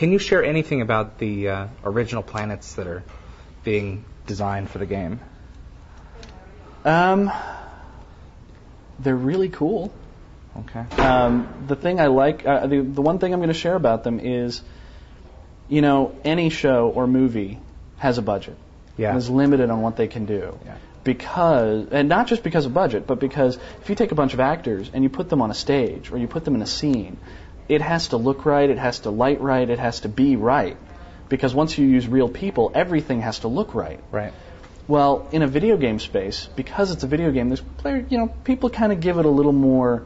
Can you share anything about the original planets that are being designed for the game? They're really cool. Okay. The thing I like, the one thing I'm going to share about them is, any show or movie has a budget. Yeah. And is limited on what they can do. Yeah. And not just because of budget, but because if you take a bunch of actors and you put them on a stage or you put them in a scene, it has to look right, it has to light right, it has to be right. Because once you use real people, everything has to look right. Right. Well, in a video game space, because it's a video game, people kind of give it a little more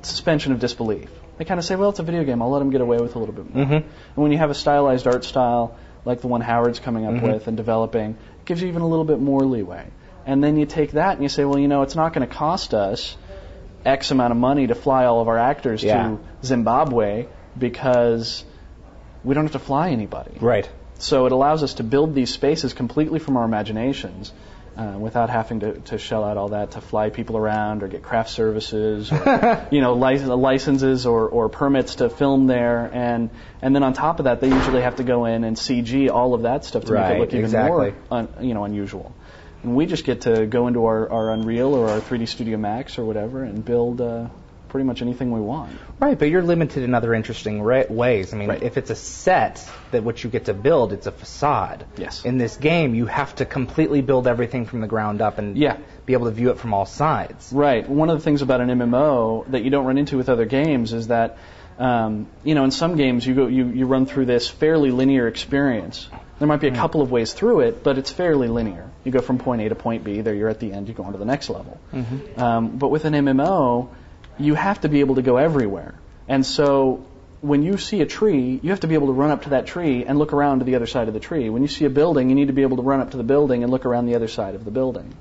suspension of disbelief. They kind of say, well, it's a video game, I'll let them get away with a little bit more. Mm-hmm. And when you have a stylized art style like the one Howard's coming up Mm-hmm. with and developing, it gives you even a little bit more leeway. And then you take that and you say, well, it's not going to cost us X amount of money to fly all of our actors to Zimbabwe because we don't have to fly anybody. Right. So it allows us to build these spaces completely from our imaginations without having to shell out all that to fly people around or get craft services or licenses or permits to film there. And then on top of that, they usually have to go in and CG all of that stuff to make it look even more unusual. And we just get to go into our Unreal or our 3D Studio Max or whatever and build pretty much anything we want. Right, but you're limited in other interesting ways. I mean, if it's a set that what you get to build, it's a facade. Yes. In this game, you have to completely build everything from the ground up and be able to view it from all sides. Right. One of the things about an MMO that you don't run into with other games is that, in some games you run through this fairly linear experience. There might be a couple of ways through it, but it's fairly linear. You go from point A to point B, there you're at the end, you go on to the next level. Mm-hmm. But with an MMO, you have to be able to go everywhere. And so when you see a tree, you have to be able to run up to that tree and look around to the other side of the tree. When you see a building, you need to be able to run up to the building and look around the other side of the building.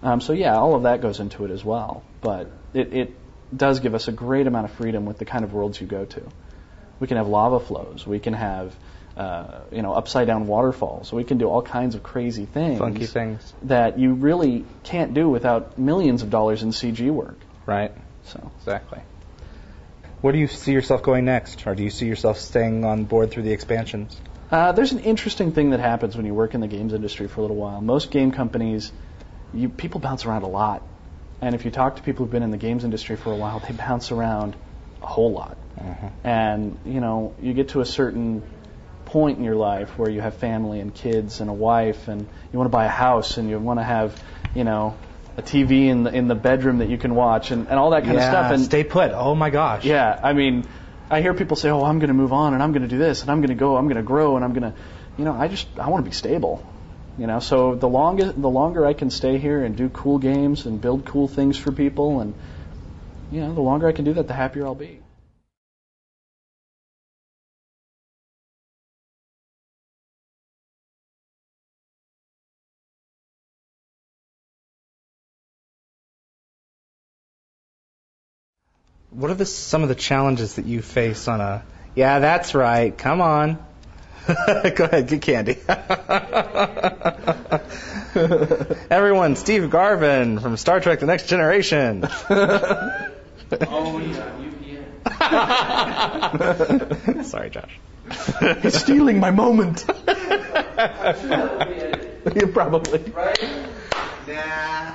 All of that goes into it as well. But it does give us a great amount of freedom with the kind of worlds you go to. We can have lava flows. We can have upside down waterfalls. We can do all kinds of crazy things. Funky things. That you really can't do without millions of dollars in CG work. Right. So exactly. Where do you see yourself going next? Or do you see yourself staying on board through the expansions? There's an interesting thing that happens when you work in the games industry for a little while. Most game companies, people bounce around a lot. And if you talk to people who've been in the games industry for a while, they bounce around a whole lot. Mm-hmm. And, you get to a certain point in your life where you have family and kids and a wife and you want to buy a house and you want to have, a TV in the bedroom that you can watch and all that kind of stuff. And stay put. Oh my gosh. Yeah, I mean, I hear people say, "Oh, I'm going to move on and I'm going to do this and I'm going to go, I'm going to grow and I'm going to, I want to be stable." So the longer I can stay here and do cool games and build cool things for people and the longer I can do that, the happier I'll be. What are some of the challenges that you face on a... Yeah, that's right. Come on. Go ahead, get candy. Everyone, Steve Garvin from Star Trek The Next Generation. Sorry, Josh. He's stealing my moment. Yeah, probably. Right? Nah.